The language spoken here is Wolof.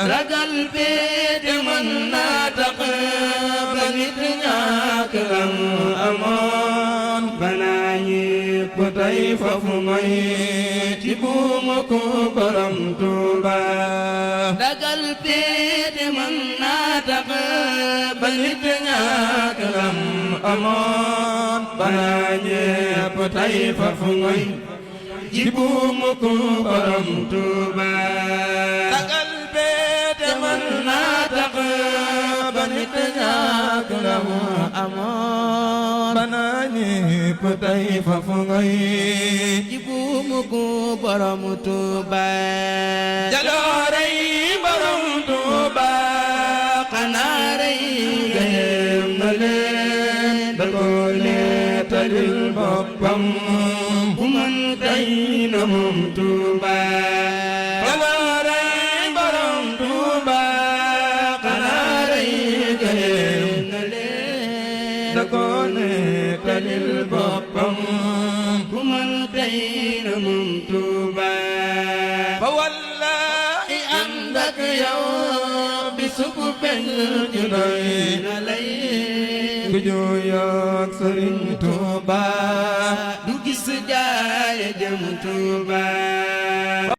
ragal féete mën naa tax ba nit ñàkk am amoon banaa ñépp tey foofu mooy ci buuma ko borom Tuuba ragal féete mën naa tax ba nit ñàkk am amoon banaa ñépp tey foofu mooy ci buuma ko borom Tuuba nit ñàkk la mu amoon banaa ñépp tey foofu ngay ci buumu ko borom Tuuba jaloore yi borom Tuuba xanaa rey gayem na leen da ko neetalil boppam bu man tey na moom Tuuba talil boppam ku mën tey na moom Tuuba fa wallaahi ànd ak yow bi suku benn ju doy na lay ku jooyoog Sëriñ Tuuba du gis jaay jëm Tuuba